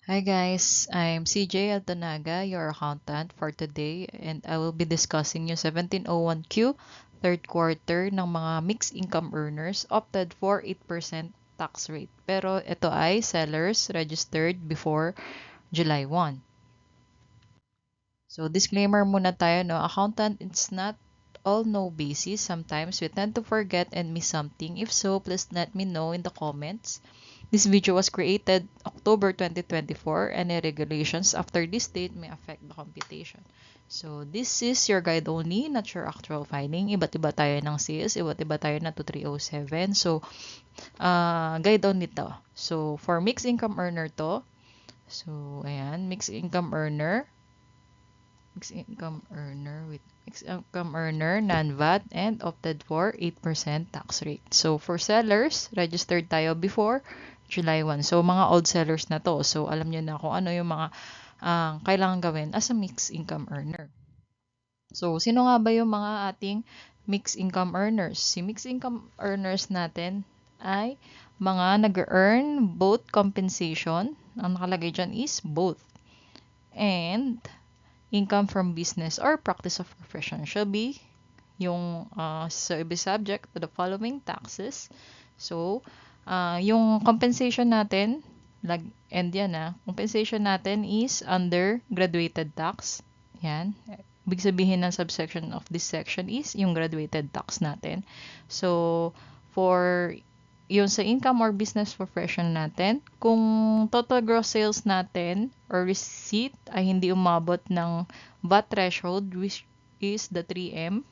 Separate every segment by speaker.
Speaker 1: Hi guys, I'm CJ Altonaga, your accountant for today, and I will be discussing yung 1701Q third quarter ng mga mixed income earners opted for 8% tax rate. Pero ito ay sellers registered before July 1. So disclaimer muna tayo, no? Accountant, it's not all no basis. Sometimes we tend to forget and miss something. If so, please let me know in the comments. This video was created October 2024. Any regulations after this date may affect the computation. So, this is your guide only, not your actual filing. Iba't-iba tayo ng CS, iba't-iba tayo na 2307. So, guide only to. So, for mixed income earner to. So, ayan, mixed income earner, non-VAT, and opted for 8% tax rate. So, for sellers, registered tayo before July 1. So, mga old sellers na to. So, alam nyo na kung ano yung mga kailangan gawin as a mixed income earner. So, sino nga ba yung mga ating mixed income earners? Si mixed income earners natin ay mga nag-earn both compensation. Ang nakalagay dyan is both. And income from business or practice of profession shall be yung be subject to the following taxes. So, yung compensation natin, and yan compensation natin is under graduated tax. Yan. Ibig sabihin ng subsection of this section is yung graduated tax natin. So, for yun sa income or business profession natin, kung total gross sales natin or receipt ay hindi umabot ng VAT threshold, which is the 3M.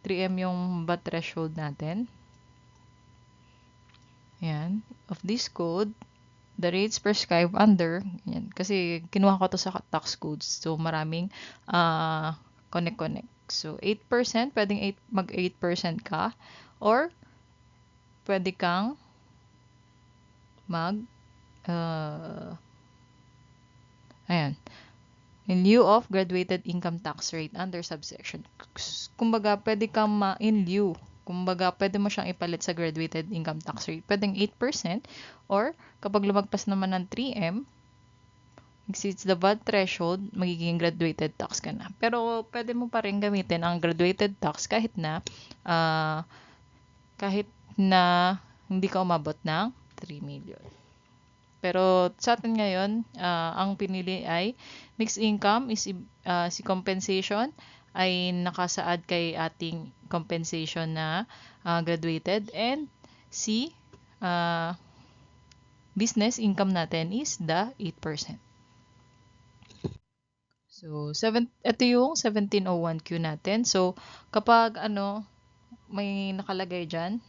Speaker 1: 3M yung VAT threshold natin. Yan. Of this code, the rates prescribed under, yan. Kasi kinuha ko to sa tax codes. So, maraming connect. So, 8%, pwedeng mag 8% ka. Or, pwede kang mag ayan, in lieu of graduated income tax rate under subsection. Kumbaga, pwede kang in lieu. Kumbaga, pwede mo siyang ipalit sa graduated income tax rate. Pwedeng 8% or kapag lumagpas naman ng 3M, exceeds the VAT threshold, magiging graduated tax ka na. Pero pwede mo pa rin gamitin ang graduated tax kahit na hindi ka umabot ng 3 million. Pero sa atin ngayon, ang pinili ay mixed income is si compensation ay nakasaad kay ating compensation na graduated, and si business income natin is the 8%. So, ito yung 1701Q natin. So, kapag may nakalagay dyan,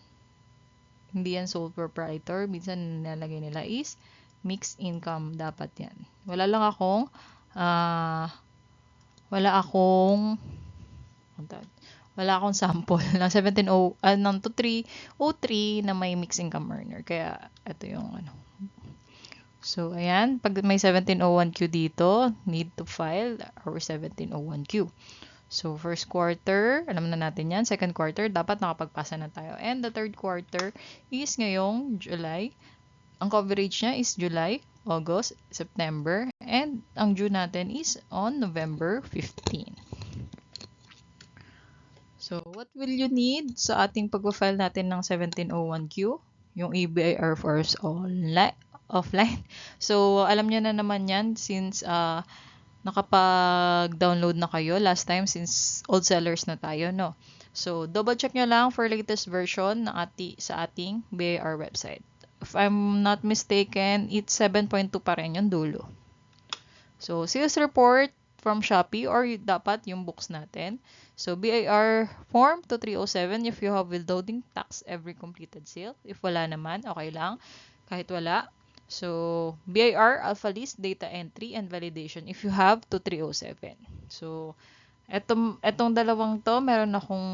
Speaker 1: hindi yan sole proprietor, minsan nilalagay nila is mixed income, dapat yan. Wala akong sample ng 2303 na may mixed income earner. Kaya ito yung So, ayan, pag may 1701Q dito, need to file our 1701Q. So, first quarter, alam na natin yan. Second quarter, dapat nakapagpasa na tayo. And the third quarter is ngayong July. Ang coverage niya is July, August, September, and ang due natin is on November 15. So, what will you need sa ating pag-file natin ng 1701Q? Yung EBIR first offline. So, alam niyo na naman yan since nakapag-download na kayo last time since old sellers na tayo, no? So, double check nyo lang for latest version sa ating BIR website. If I'm not mistaken, it's 7.2 pa rin yung dulo. So, sales report from Shopee or dapat yung books natin. So, BIR form 2307 if you have withholding tax every completed sale. If wala naman, okay lang. Kahit wala. So, BIR, alpha list, data entry, and validation if you have 2307. So, etong dalawang to, meron akong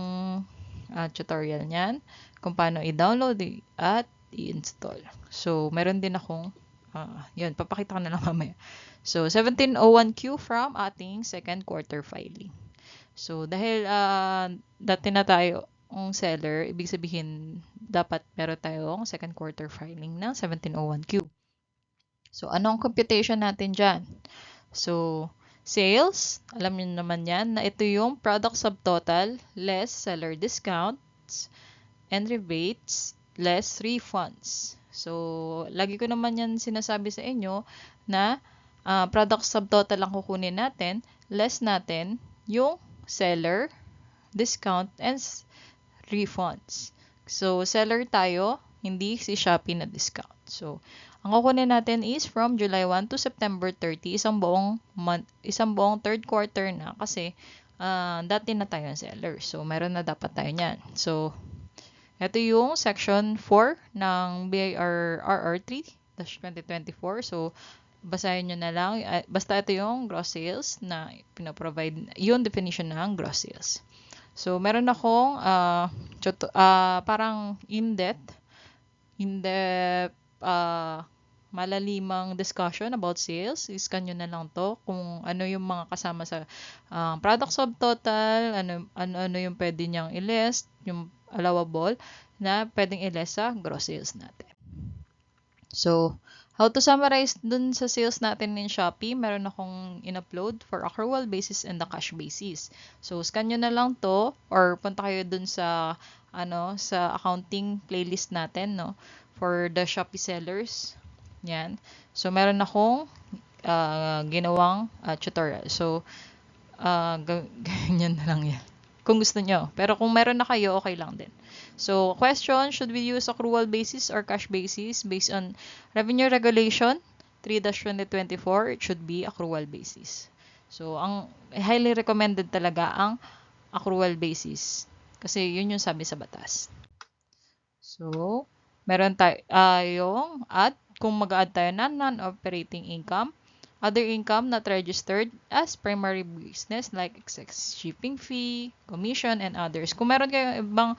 Speaker 1: tutorial niyan kung paano i-download at i-install. So, meron din akong, yun, papakita ko na lang mamaya. So, 1701Q from ating second quarter filing. So, dahil dati na tayo ang seller, ibig sabihin, dapat meron tayong second quarter filing ng 1701Q. So, anong computation natin dyan? So, sales, alam niyo naman yan na ito yung product subtotal less seller discounts and rebates less refunds. So, lagi ko naman yan sinasabi sa inyo na product subtotal ang kukunin natin, less natin yung seller discount and refunds. So, seller tayo, hindi si Shopee na discount. So, ang kukunin natin is from July 1 to September 30, isang buong third quarter na kasi dati na tayo seller. So, meron na dapat tayo niyan. So, ito yung section 4 ng BIR RR3-2024. So, basahin nyo na lang. Basta ito yung gross sales na pinaprovide, yung definition ng gross sales. So, meron akong parang in-depth, malalimang discussion about sales. Iscan nyo na lang to kung ano yung mga kasama sa product subtotal, ano yung pwede niyang i-list, yung allowable na pwedeng i-list sa gross sales natin. So, how to summarize dun sa sales natin in Shopee, meron akong in-upload for accrual basis and the cash basis. So, scan nyo na lang to or punta kayo dun sa sa accounting playlist natin, no, for the Shopee sellers. Yan. So, meron akong ginawang tutorial. So, ganyan na lang yan. Kung gusto nyo. Pero kung meron na kayo, okay lang din. So, question, should we use accrual basis or cash basis? Based on Revenue Regulation 3-2024, it should be accrual basis. So, ang highly recommended talaga ang accrual basis. Kasi yun yung sabi sa batas. So, meron tayo yung add. Kung mag-add tayo ng non-operating income, other income not registered as primary business like excess shipping fee, commission, and others. Kung meron kayong ibang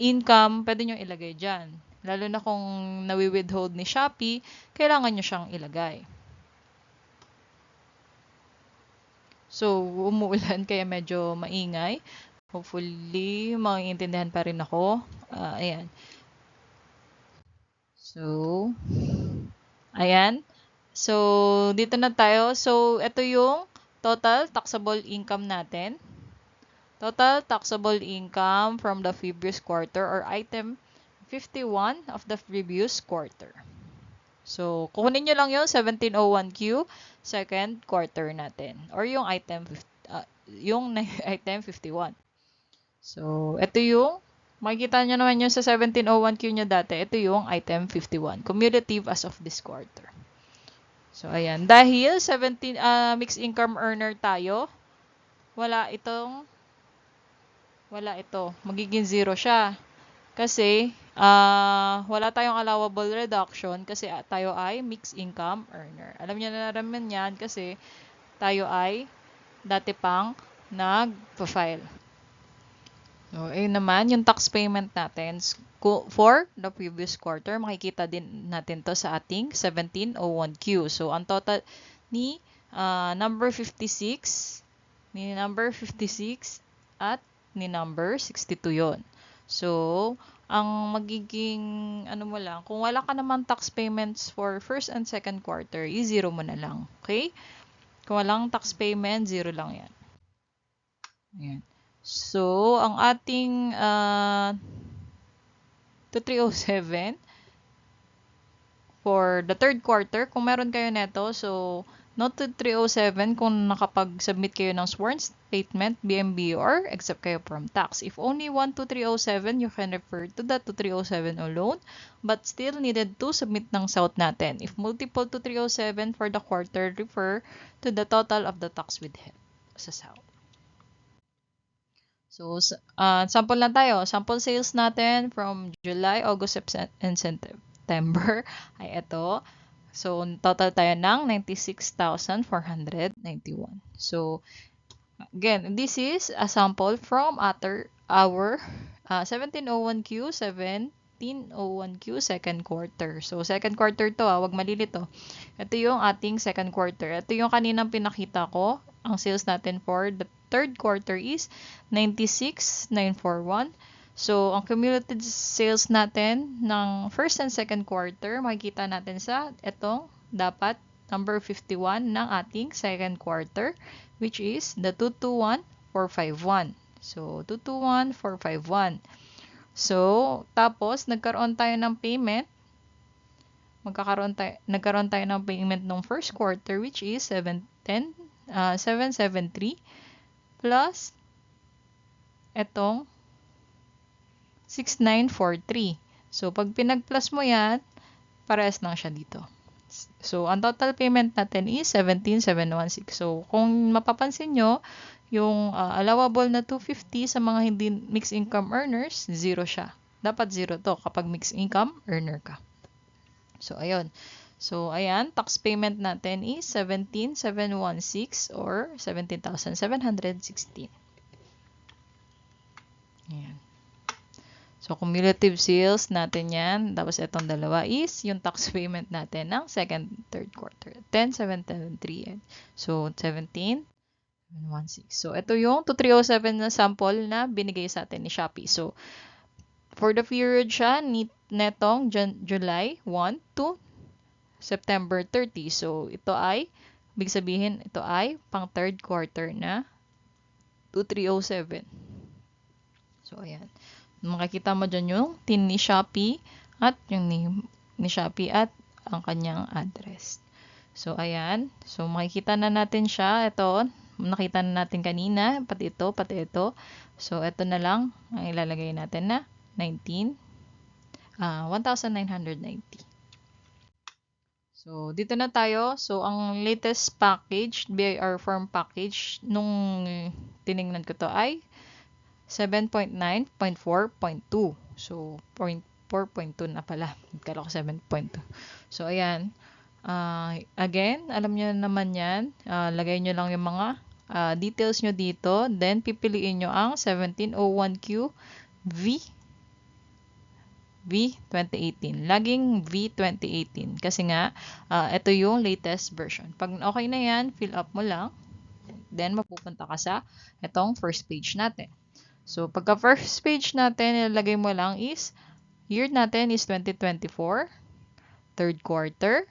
Speaker 1: income, pwede nyo ilagay dyan. Lalo na kung nawi-withhold ni Shopee, kailangan nyo siyang ilagay. So, umuulan kaya medyo maingay. Hopefully, maiintindihan pa rin ako. Ayan. So, ayan. So, dito na tayo. So, ito yung total taxable income natin. Total taxable income from the previous quarter or item 51 of the previous quarter. So, kukunin nyo lang yung 1701Q second quarter natin or yung item item 51. So, ito yung makikita nyo naman yung sa 1701Q nyo dati. Ito yung item 51. Cumulative as of this quarter. So, ayan. Dahil 17 mixed income earner tayo, wala ito. Magiging 0 siya. Kasi, wala tayong allowable reduction kasi tayo ay mixed income earner. Alam niyo na naman yan kasi tayo ay dati pang nag-file. So, ayun naman, yung tax payment natin for the previous quarter, makikita din natin to sa ating 1701Q. So, ang total ni number 56 at ni number 62 yon. So, ang magiging, kung wala ka naman tax payments for first and second quarter, i-zero mo na lang. Okay? Kung walang tax payment, 0 lang yan. Ayan. So, ang ating 2307 for the third quarter, kung meron kayo neto, so, note to 307 kung nakapag-submit kayo ng sworn statement, BMB, or except kayo from tax. If only 1 to 307, you can refer to that to 307 alone, but still needed to submit ng SOUT natin. If multiple to 307 for the quarter, refer to the total of the tax withheld sa SOUT. So, sample na tayo. Sample sales natin from July, August, and September ay ito. So, total tayo ng 96,491. So, again, this is a sample from our 1701Q, 1701Q second quarter. So, second quarter to, wag malilito. Ito yung ating second quarter. Ito yung kaninang pinakita ko. Ang sales natin for the third quarter is 96,941. So, ang cumulative sales natin ng first and second quarter, makikita natin sa itong dapat number 51 ng ating second quarter, which is the 221451. So, 221451. So, tapos, nagkaroon tayo ng payment. Nagkaroon tayo ng payment ng first quarter, which is 773 plus etong 6943. So, pag pinag-plus mo yan, parehas lang siya dito. So, ang total payment natin is 17,716. So, kung mapapansin nyo, yung allowable na 250 sa mga hindi mixed income earners, zero siya. Dapat zero to kapag mixed income earner ka. So, ayun. So, ayan, tax payment natin is 17,716 or 17,716. Ayan. So, cumulative sales natin yan. Tapos, itong dalawa is yung tax payment natin ng second, third quarter. 10,773. So, 17,716. So, ito yung 2307 na sample na binigay sa atin ni Shopee. So, for the period siya, netong July 1 to September 30. So, ito ay, ibig sabihin, ito ay pang third quarter na 2307. So, ayan. Makikita mo dyan yung tin ni Shopee at yung ni Shopee at ang kanyang address. So, ayan. So, makikita na natin siya. Ito, nakita na natin kanina. Pati ito, pati ito. So, ito na lang ang ilalagay natin na 1,990. So, dito na tayo. So, ang latest package, BIR form package, nung tiningnan ko to ay 7.9.4.2. So, 4.2 na pala. Nagkala ko 7.2. So, ayan. Again, alam nyo naman yan. Lagay nyo lang yung mga details nyo dito. Then, pipiliin nyo ang 1701Q V2018. Laging V2018. Kasi nga, ito yung latest version. Pag okay na yan, fill up mo lang. Then, mapupunta ka sa itong first page natin. So, pagka first page natin, ilagay mo lang is, year natin is 2024, third quarter.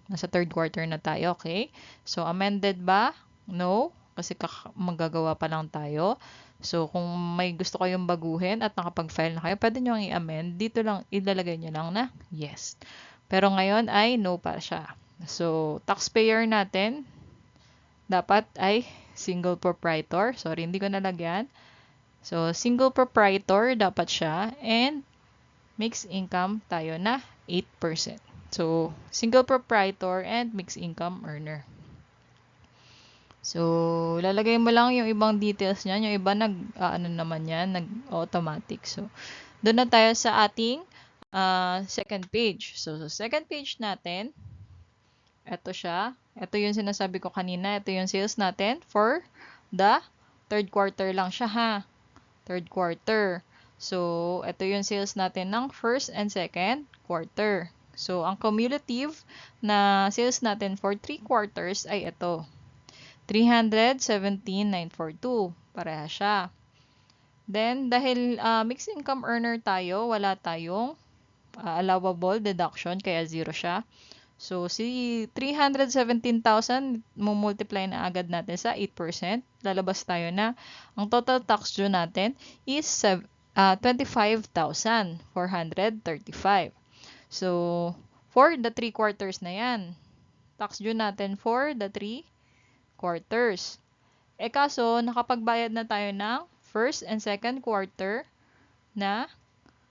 Speaker 1: Nasa third quarter na tayo, okay? So, amended ba? No, kasi magagawa pa lang tayo. So, kung may gusto kayong baguhin at nakapag-file na kayo, pwede nyo i-amend. Dito lang, ilalagay nyo lang na yes. Pero ngayon ay no pa siya. So, taxpayer natin, dapat ay single proprietor. Sorry, hindi ko nalagyan. So, single proprietor dapat siya and mixed income tayo na 8%. So, single proprietor and mixed income earner. So, lalagay mo lang yung ibang details niyan. Yung iba naman yan, nag-automatic. So, doon na tayo sa ating second page. So, second page natin, ito siya. Ito yung sinasabi ko kanina. Ito yung sales natin for the third quarter lang siya ha. Third quarter. So, ito yung sales natin ng first and second quarter. So, ang cumulative na sales natin for 3 quarters ay ito. 317,942. Pareha siya. Then, dahil mixed income earner tayo, wala tayong allowable deduction, kaya zero siya. So, si 317,000, multiply na agad natin sa 8%. Lalabas tayo na ang total tax due natin is 25,435. So, for the 3 quarters na yan, tax due natin for the 3 quarters. Kaso, nakapagbayad na tayo ng first and second quarter na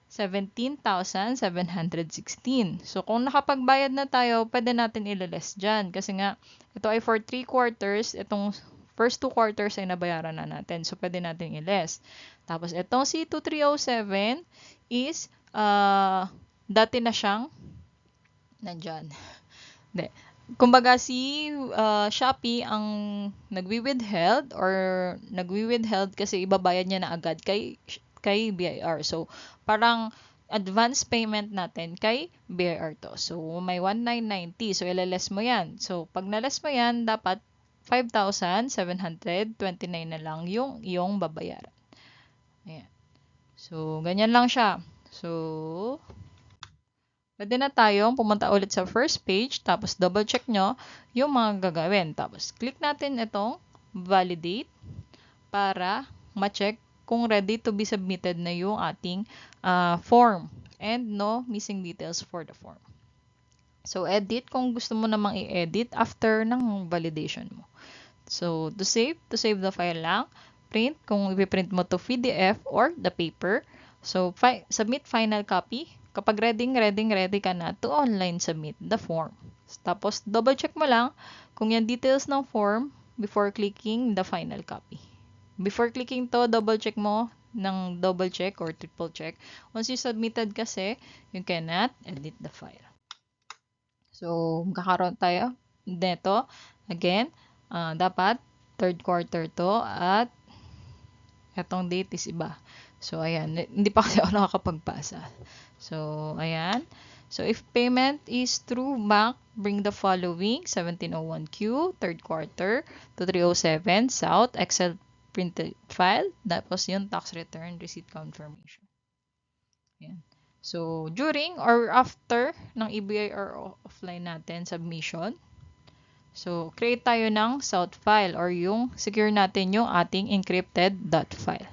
Speaker 1: 17,716. So, kung nakapagbayad na tayo, pwede natin ilales dyan. Kasi nga, ito ay for 3 quarters. Itong first 2 quarters ay nabayaran na natin. So, pwede natin iles. Tapos, itong C2307 is, dati na siyang, nandyan. Hindi. Kumbaga, si Shopee ang nagwi-withheld kasi ibabayad niya na agad kay BIR. So, parang advance payment natin kay BIR to. So, may 1,990. So, ilales mo yan. So, pag nales mo yan, dapat 5,729 na lang yung iyong babayaran. Ayan. So, ganyan lang siya. So, Pwede na tayong pumunta ulit sa first page, tapos double check nyo yung mga gagawin. Tapos click natin itong validate para ma-check kung ready to be submitted na yung ating form and no missing details for the form. So, edit kung gusto mo namang i-edit after ng validation mo. So, to save the file lang. Print kung i-print mo to PDF or the paper. So, submit final copy. Kapag ready ka na to online submit the form. Tapos, double check mo lang kung yung details ng form before clicking the final copy. Before clicking to, double check mo ng double check or triple check. Once you submitted kasi, you cannot edit the file. So, magkakaroon tayo neto. Again, dapat third quarter to at etong date is iba. So, ayan. Hindi pa kasi ako nakakapagbasa. So, ayan. So, if payment is through bank, bring the following: 1701Q, third quarter, 2307, South, Excel printed file, tapos yung tax return receipt confirmation. Ayan. So, during or after ng EBIR offline natin submission, so, create tayo ng South file or yung secure natin yung ating encrypted .file.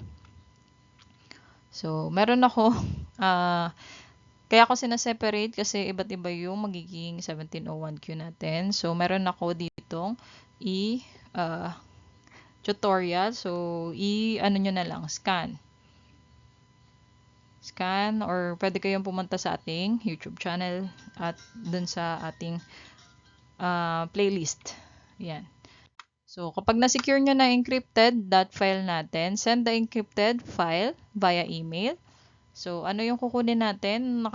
Speaker 1: So, meron ako, kaya ako sinaseparate kasi iba't iba yung magiging 1701Q natin. So, meron ako ditong tutorial. So, ano nyo na lang, scan or pwede kayong pumunta sa ating YouTube channel at dun sa ating playlist. Yan. So, kapag na-secure nyo na encrypted .file natin, send the encrypted file via email. So, ano yung kukunin natin?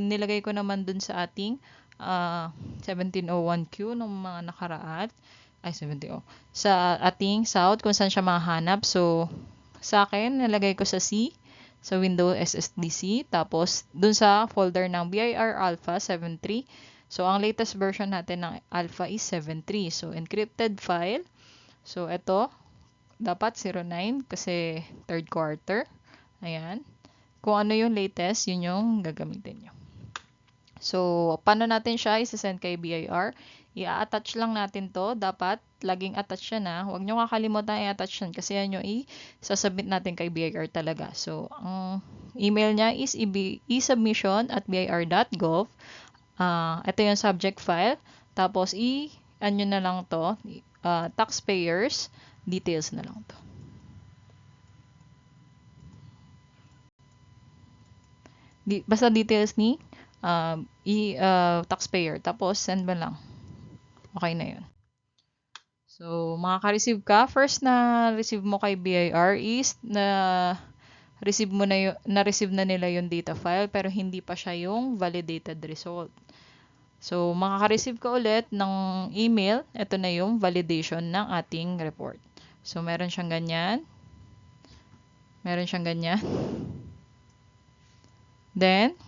Speaker 1: Nilagay ko naman dun sa ating 1701Q ng mga nakaraan. Sa ating South, kung saan siya mahanap. So, sa akin, nilagay ko sa C, sa Windows SSDC, tapos dun sa folder ng BIR Alpha 7.3. So, ang latest version natin ng Alpha is 7.3. So, encrypted file. So, ito, dapat 09 kasi third quarter. Ayan. Kung ano yung latest, yun yung gagamitin nyo. So, paano natin siya isasend kay BIR? I-attach lang natin to. Dapat, laging attach yan ha. Huwag nyo kakalimutan i-attach yan kasi yan yung i-submit natin kay BIR talaga. So, ang email niya is esubmission@bir.gov. Ito yung subject file. Tapos, ano na lang to, taxpayers details na lang to. Basta details ni taxpayer. Tapos, send mo lang. Okay na yun. So, makaka-receive ka. First na receive mo kay BIR is na-receive na nila yung data file pero hindi pa siya yung validated result. So, makaka-receive ka ulit ng email. Ito na yung validation ng ating report. So, meron siyang ganyan. Then,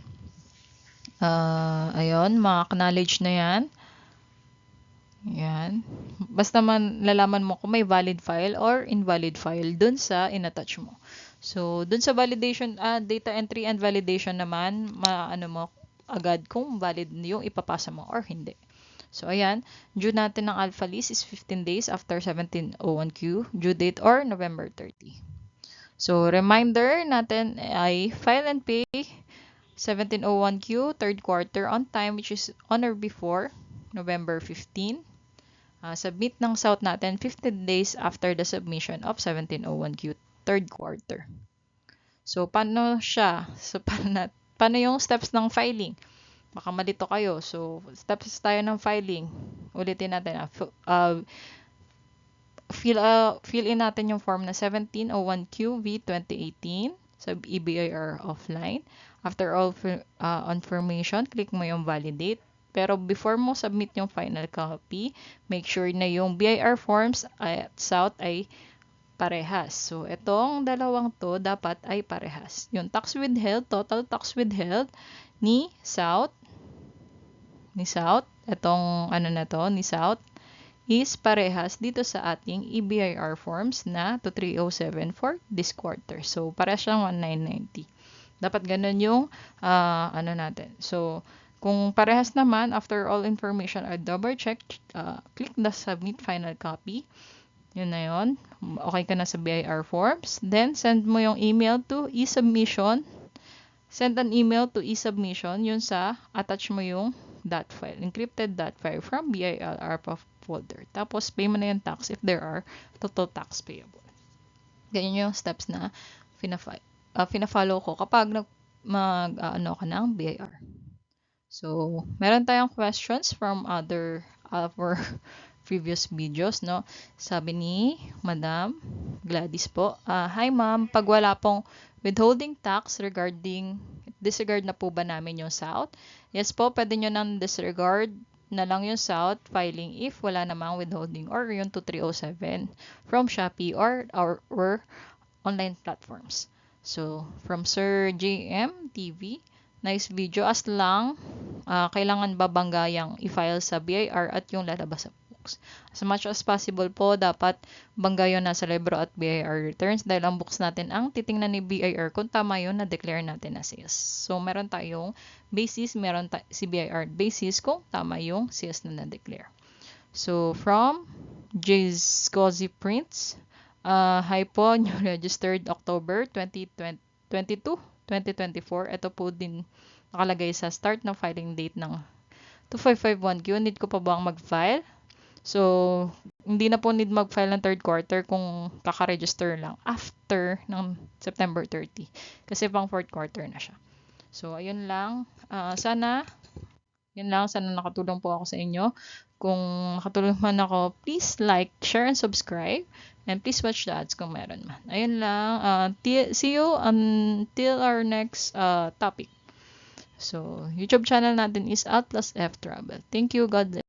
Speaker 1: ayun, ma-acknowledge na yan. Yan. Basta man lalaman mo kung may valid file or invalid file dun sa inattach mo. So, dun sa validation, data entry and validation naman, maano mo agad kung valid yung ipapasa mo or hindi. So, ayan. Due natin ng alpha list is 15 days after 1701Q. Due date or November 30. So, reminder natin ay file and pay 1701Q, third quarter on time, which is on or before November 15. Submit ng South natin 15 days after the submission of 1701Q, third quarter. So, paano siya? So, paano yung steps ng filing? Baka malito kayo. So, steps tayo ng filing. Ulitin natin. Fill in natin yung form na 1701Q V 2018 sa EBIR offline. After all confirmation, click mo yung validate. Pero before mo submit yung final copy, make sure na yung BIR forms at South ay parehas. So, itong dalawang to dapat ay parehas. Yung tax withheld, total tax withheld ni South, itong ni South, is parehas dito sa ating EBIR forms na 2307 for this quarter. So, parehas siyang 1990. Dapat ganun yung ano natin. So, kung parehas naman, after all information are double check, click the submit final copy. Yun na yun. Okay ka na sa BIR forms. Then, send mo yung email to e-submission. Send an email to e-submission. Yun sa, attach mo yung dot file, encrypted dot file from BIR ARPA folder. Tapos, pay mo na yung tax if there are total tax payable. Ganyan yung steps na fina-follow ko kapag mag-ano ka ng BIR. So, meron tayong questions from other our previous videos, no? Sabi ni Madam Gladys po, Hi ma'am, pag wala pong withholding tax disregard na po ba namin yung South? Yes po, pwede nyo nang disregard na lang yung South filing if wala namang withholding or yung 2307 from Shopee or online platforms. So, from Sir JM TV, nice video. As lang, kailangan babanggayang i-file sa BIR at yung lalabas sa books. As much as possible po, dapat banggayon na sa libro at BIR returns dahil ang books natin ang titingnan ni BIR kung tama yun na declare natin na sales. So, meron tayong basis, si BIR basis kung tama yung sales na na-declare. So, from Jay's Cozy Prints, hi po, new registered October 2022, 2024. Ito po din nakalagay sa start ng filing date ng 2551Q. Need ko pa bang mag-file? So, hindi na po need mag-file ng third quarter kung kaka-register lang after ng September 30. Kasi pang fourth quarter na siya. So, ayun lang. Sana nakatulong po ako sa inyo. Kung nakatulong man ako, please like, share, and subscribe. And please watch the ads kung meron man. Ayun lang. See you until our next topic. So, YouTube channel natin is Atlas F Travel. Thank you. God bless.